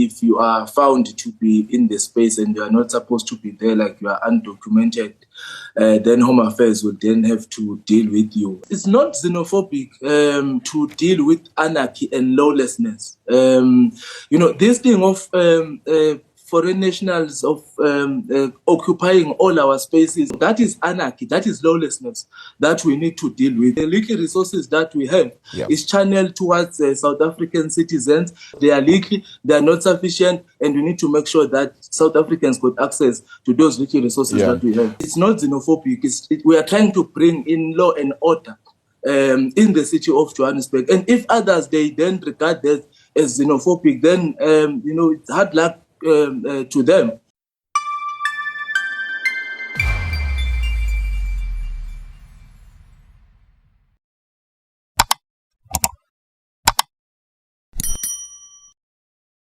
if you are found to be in the space and you are not supposed to be there, like you are undocumented, then Home Affairs will then have to deal with you. It's not xenophobic to deal with anarchy and lawlessness. This thing of foreign nationals of occupying all our spaces, that is anarchy, that is lawlessness that we need to deal with. The little resources that we have is channeled towards South African citizens. They are little, they are not sufficient, and we need to make sure that South Africans got access to those little resources that we have. It's not xenophobic. We are trying to bring in law and order in the city of Johannesburg. And if others, they then regard that as xenophobic, then, it's hard luck to them.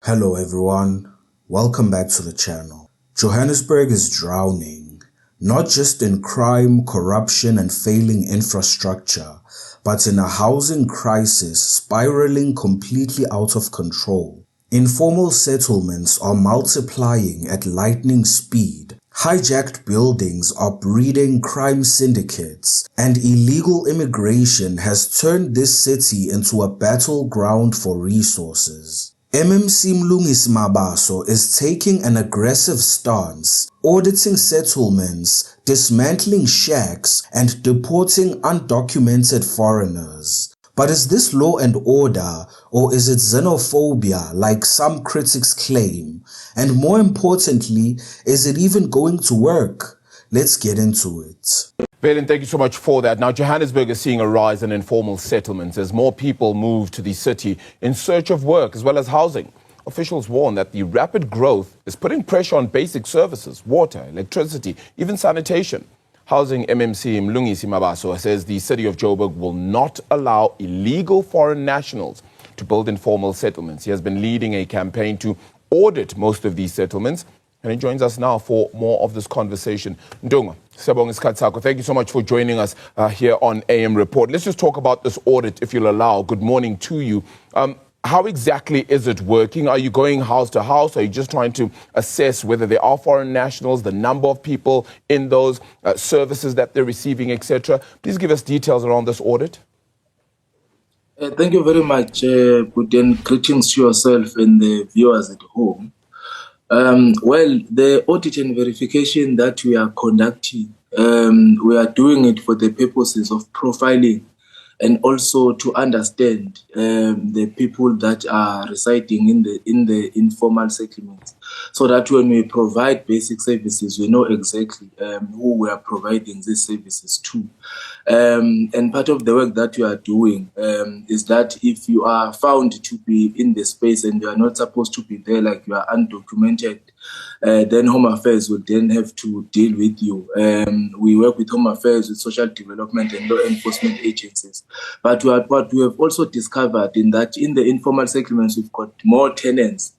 Hello everyone, welcome back to the channel. Johannesburg is drowning, not just in crime, corruption and failing infrastructure, but in a housing crisis spiraling completely out of control. Informal settlements are multiplying at lightning speed. Hijacked buildings are breeding crime syndicates, and illegal immigration has turned this city into a battleground for resources. MMC Mlungisi Mabaso is taking an aggressive stance, auditing settlements, dismantling shacks, and deporting undocumented foreigners. But is this law and order, or is it xenophobia like some critics claim? And more importantly, is it even going to work? Let's get into it. Valen, thank you so much for that. Now, Johannesburg is seeing a rise in informal settlements as more people move to the city in search of work as well as housing. Officials warn that the rapid growth is putting pressure on basic services, water, electricity, even sanitation. Housing MMC Mlungisi Mabaso says the city of Joburg will not allow illegal foreign nationals to build informal settlements. He has been leading a campaign to audit most of these settlements, and he joins us now for more of this conversation. Ndunga, thank you so much for joining us here on AM Report. Let's just talk about this audit, if you'll allow. Good morning to you. How exactly is it working? Are you going house to house? Are you just trying to assess whether there are foreign nationals, the number of people in those services that they're receiving, etc.? Please give us details around this audit. Thank you very much. Greetings to yourself and the viewers at home. Well, the audit and verification that we are conducting, we are doing it for the purposes of profiling and also to understand the people that are residing in the informal settlements, so that when we provide basic services, we know exactly who we are providing these services to. And part of the work that we are doing is that if you are found to be in the space and you are not supposed to be there, like you are undocumented, then Home Affairs will then have to deal with you. We work with Home Affairs, with social development and law enforcement agencies. But what we have also discovered in that in the informal settlements, we've got more tenants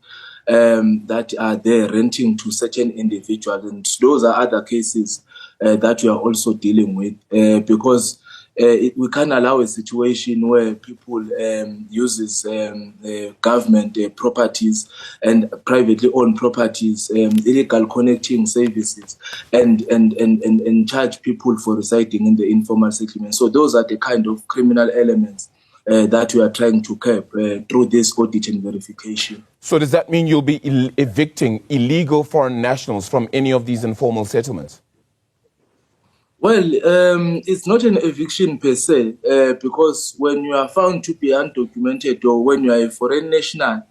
that are there renting to certain individuals. And those are other cases that we are also dealing with because we can't allow a situation where people uses government properties and privately owned properties, illegal connecting services, and charge people for residing in the informal settlement. So those are the kind of criminal elements that we are trying to curb through this audit and verification. So does that mean you'll be evicting illegal foreign nationals from any of these informal settlements? Well, it's not an eviction per se, because when you are found to be undocumented or when you are a foreign national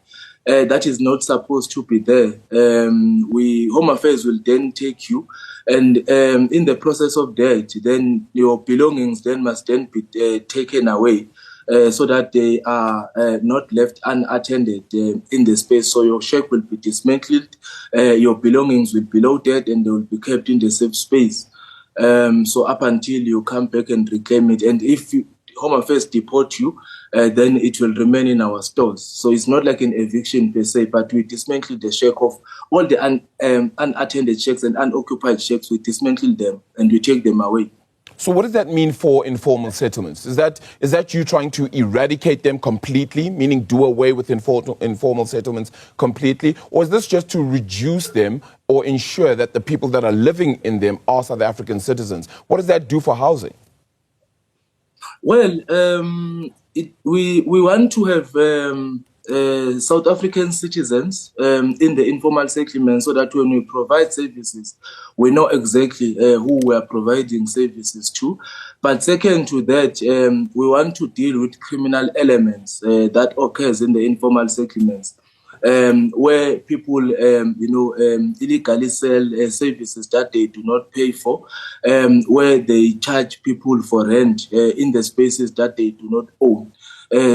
that is not supposed to be there, Home Affairs will then take you, and in the process of that, then your belongings then must then be taken away, so that they are not left unattended in the space. So your shack will be dismantled, your belongings will be loaded, and they will be kept in the safe space. So up until you come back and reclaim it. And if Home Affairs deport you, then it will remain in our stores. So it's not like an eviction per se, but we dismantle the shack of all the unattended shacks and unoccupied shacks. We dismantle them and we take them away. So what does that mean for informal settlements? Is that you trying to eradicate them completely, meaning do away with informal settlements completely? Or is this just to reduce them or ensure that the people that are living in them are South African citizens? What does that do for housing? Well, we want to have South African citizens in the informal settlement, so that when we provide services, we know exactly who we are providing services to. But second to that, we want to deal with criminal elements that occurs in the informal settlements. Where people, illegally sell services that they do not pay for, where they charge people for rent in the spaces that they do not own.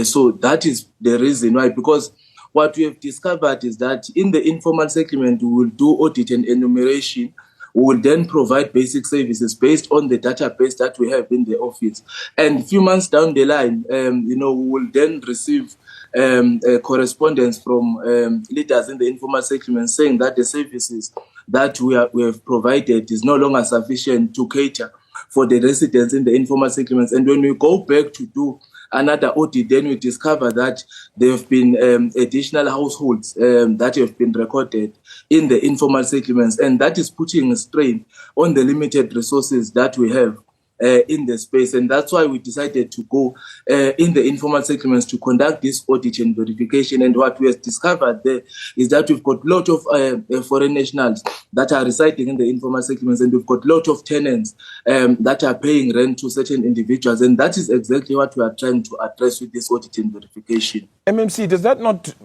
So that is the reason why, because what we have discovered is that in the informal settlement, we will do audit and enumeration. We will then provide basic services based on the database that we have in the office. And a few months down the line, we will then receive correspondence from leaders in the informal settlement saying that the services that we have provided is no longer sufficient to cater for the residents in the informal settlements. And when we go back to do another audit, then we discover that there have been additional households that have been recorded in the informal settlements, and that is putting a strain on the limited resources that we have in the space. And that's why we decided to go in the informal settlements to conduct this audit and verification. And what we have discovered there is that we've got a lot of foreign nationals that are residing in the informal settlements, and we've got a lot of tenants that are paying rent to certain individuals. And that is exactly what we are trying to address with this audit and verification. MMC, does that not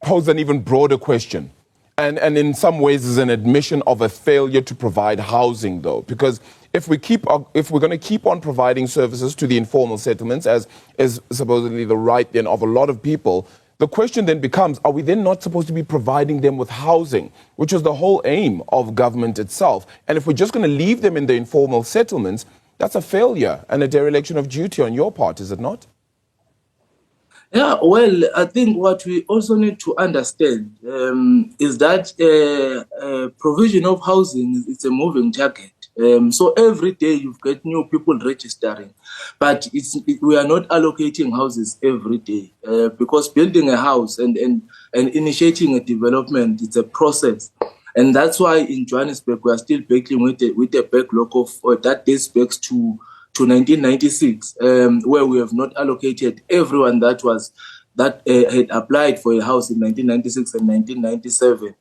pose an even broader question? And in some ways is an admission of a failure to provide housing, though, because if we're going to keep on providing services to the informal settlements, as is supposedly the right then of a lot of people, the question then becomes, are we then not supposed to be providing them with housing, which is the whole aim of government itself? And if we're just going to leave them in the informal settlements, that's a failure and a dereliction of duty on your part, is it not? Yeah, well, I think what we also need to understand is that provision of housing is a moving target. So every day you've got new people registering, but we are not allocating houses every day because building a house and initiating a development, it's a process. And that's why in Johannesburg we are still battling with a backlog of that dates back to 1996, where we have not allocated everyone that had applied for a house in 1996 and 1997.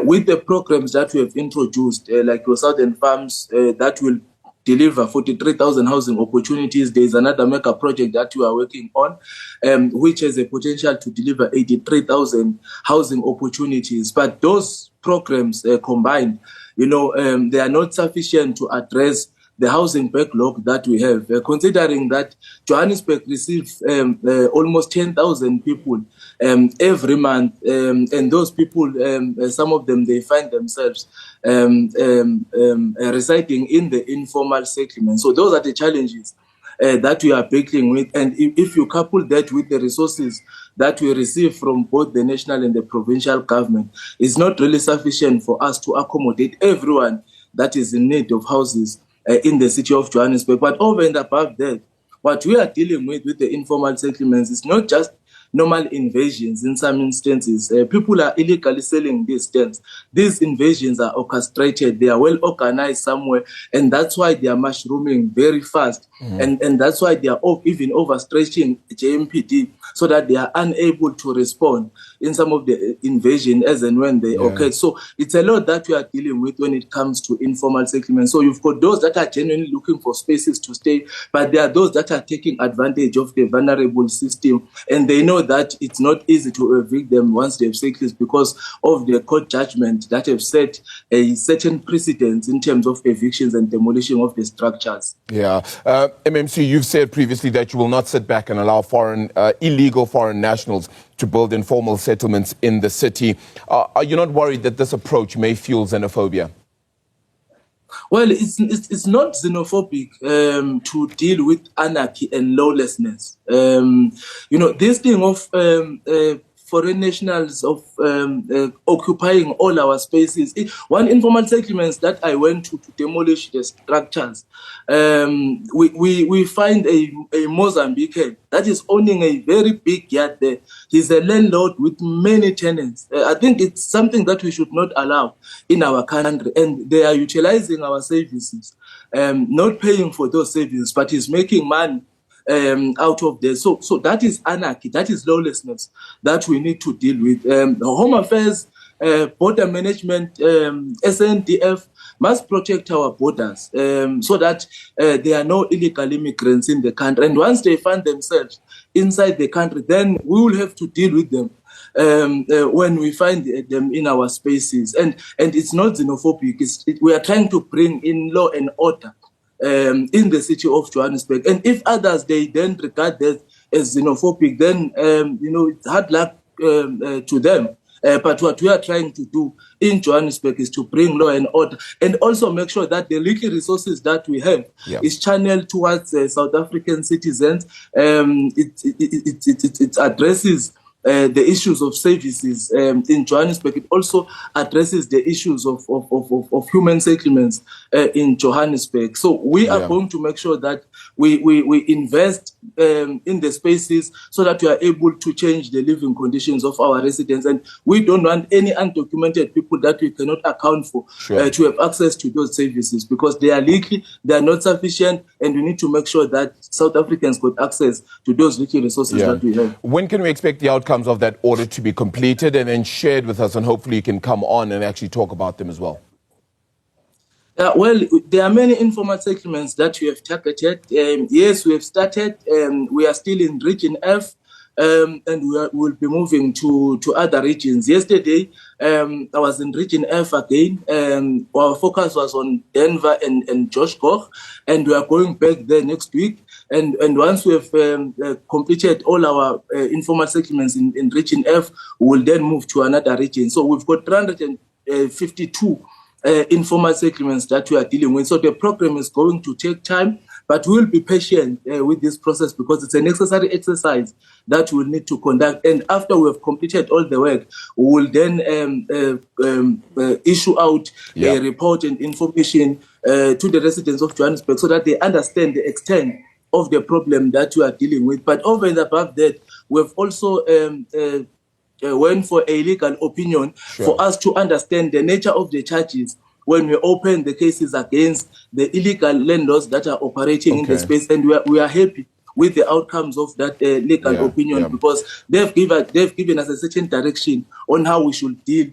With the programs that we have introduced, like your Southern Farms, that will deliver 43,000 housing opportunities. There is another mega project that we are working on, which has a potential to deliver 83,000 housing opportunities. But those programs combined, they are not sufficient to address the housing backlog that we have, considering that Johannesburg receives almost 10,000 people every month, and those people, some of them, they find themselves residing in the informal settlement. So those are the challenges that we are battling with. And if you couple that with the resources that we receive from both the national and the provincial government, it's not really sufficient for us to accommodate everyone that is in need of houses in the city of Johannesburg. But over and above that, what we are dealing with the informal settlements is not just normal invasions. In some instances, people are illegally selling these stamps. These invasions are orchestrated, they are well organized somewhere, and that's why they are mushrooming very fast. And that's why they are even overstretching JMPD, so that they are unable to respond in some of the invasion as and when they occur. So it's a lot that we are dealing with when it comes to informal settlements. So you've got those that are genuinely looking for spaces to stay, but there are those that are taking advantage of the vulnerable system, and they know that it's not easy to evict them once they've settled because of the court judgment that have set a certain precedence in terms of evictions and demolition of the structures. Yeah. MMC, you've said previously that you will not sit back and allow illegal foreign nationals to build informal settlements in the city. Are you not worried that this approach may fuel xenophobia? Well, it's not xenophobic to deal with anarchy and lawlessness. This thing of foreign nationals of occupying all our spaces. One informal settlements that I went to demolish the structures, we find a Mozambican that is owning a very big yard there. He's a landlord with many tenants. I think it's something that we should not allow in our country, and they are utilizing our services, not paying for those services, but he's making money out of there. So that is anarchy, that is lawlessness that we need to deal with. Home Affairs, border management, SNDF must protect our borders so that there are no illegal immigrants in the country. And once they find themselves inside the country, then we will have to deal with them when we find them in our spaces. And it's not xenophobic. We are trying to bring in law and order in the city of Johannesburg. And if others, they then regard that as xenophobic, then, it's hard luck to them. But what we are trying to do in Johannesburg is to bring law and order and also make sure that the little resources that we have is channeled towards South African citizens. It addresses the issues of services in Johannesburg. It also addresses the issues of human settlements in Johannesburg. So we are going to make sure that we invest in the spaces so that we are able to change the living conditions of our residents. And we don't want any undocumented people that we cannot account for to have access to those services, because they are leaky, they are not sufficient, and we need to make sure that South Africans got access to those little resources that we have. When can we expect the outcomes of that audit to be completed and then shared with us, and hopefully you can come on and actually talk about them as well? Well, there are many informal settlements that we have targeted. Yes, we have started. We are still in Region F, and we'll be moving to other regions. Yesterday, I was in Region F again. Our focus was on Denver and Johannesburg, and we are going back there next week. And once we have completed all our informal settlements in Region F, we will then move to another region. So we've got 352 informal settlements that we are dealing with. So the program is going to take time, but we'll be patient with this process, because it's a necessary exercise that we'll need to conduct. And after we have completed all the work, we will then issue out a report and information to the residents of Johannesburg so that they understand the extent of the problem that we are dealing with. But over and above that, we've also went for a legal opinion for us to understand the nature of the charges when we open the cases against the illegal landlords that are operating in the space. And we are happy with the outcomes of that legal opinion, because they've given us a certain direction on how we should deal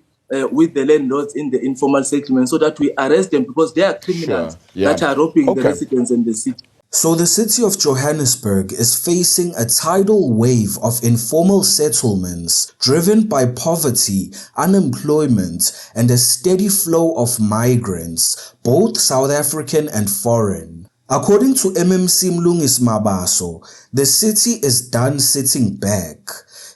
with the landlords in the informal settlement, so that we arrest them, because they are criminals that are robbing the residents in the city. So the city of Johannesburg is facing a tidal wave of informal settlements driven by poverty, unemployment, and a steady flow of migrants, both South African and foreign. According to MMC Mlungisi Mabaso, the city is done sitting back.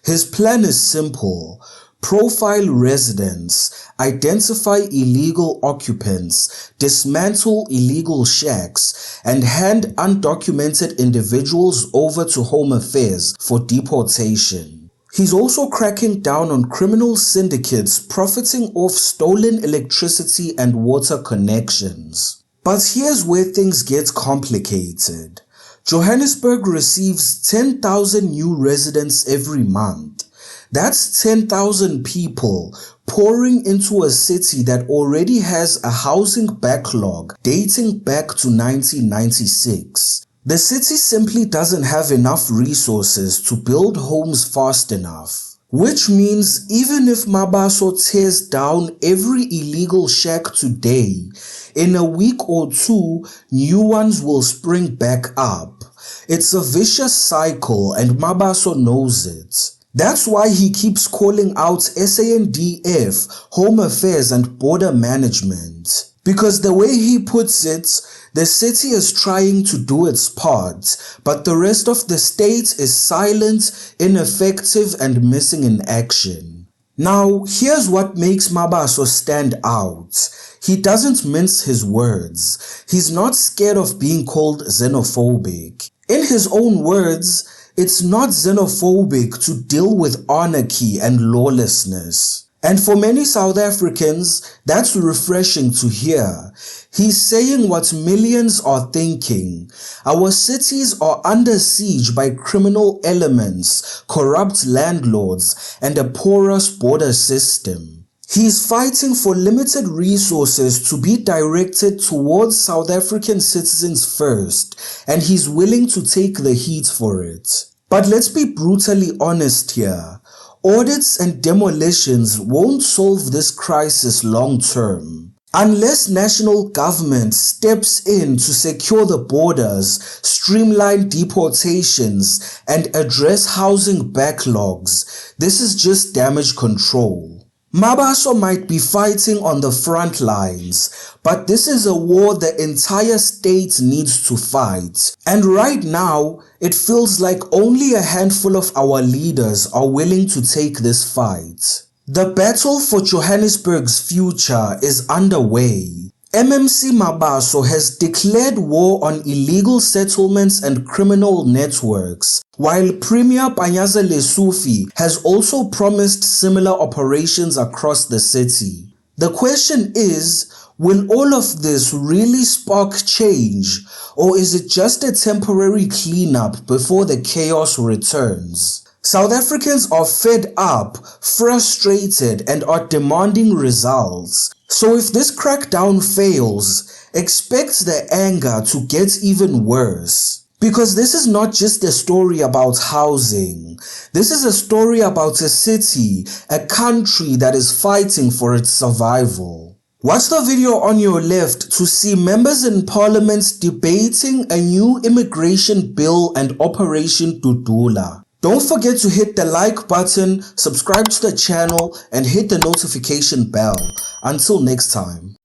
His plan is simple: profile residents, identify illegal occupants, dismantle illegal shacks, and hand undocumented individuals over to Home Affairs for deportation. He's also cracking down on criminal syndicates profiting off stolen electricity and water connections. But here's where things get complicated. Johannesburg receives 10,000 new residents every month. That's 10,000 people pouring into a city that already has a housing backlog dating back to 1996. The city simply doesn't have enough resources to build homes fast enough. Which means even if Mabaso tears down every illegal shack today, in a week or two, new ones will spring back up. It's a vicious cycle, and Mabaso knows it. That's why he keeps calling out SANDF, Home Affairs and Border Management. Because the way he puts it, the city is trying to do its part, but the rest of the state is silent, ineffective, and missing in action. Now, here's what makes Mabaso stand out. He doesn't mince his words. He's not scared of being called xenophobic. In his own words, it's not xenophobic to deal with anarchy and lawlessness. And for many South Africans, that's refreshing to hear. He's saying what millions are thinking. Our cities are under siege by criminal elements, corrupt landlords, and a porous border system. He's fighting for limited resources to be directed towards South African citizens first, and he's willing to take the heat for it. But let's be brutally honest here. Audits and demolitions won't solve this crisis long term. Unless national government steps in to secure the borders, streamline deportations, and address housing backlogs, this is just damage control. Mabaso might be fighting on the front lines, but this is a war the entire state needs to fight. And right now, it feels like only a handful of our leaders are willing to take this fight. The battle for Johannesburg's future is underway. MMC Mabaso has declared war on illegal settlements and criminal networks, while Premier Panyaza Lesufi has also promised similar operations across the city. The question is, will all of this really spark change, or is it just a temporary cleanup before the chaos returns? South Africans are fed up, frustrated, and are demanding results. So if this crackdown fails, expect the anger to get even worse. Because this is not just a story about housing. This is a story about a city, a country that is fighting for its survival. Watch the video on your left to see members in parliament debating a new immigration bill and Operation Dudula. Don't forget to hit the like button, subscribe to the channel, and hit the notification bell. Until next time.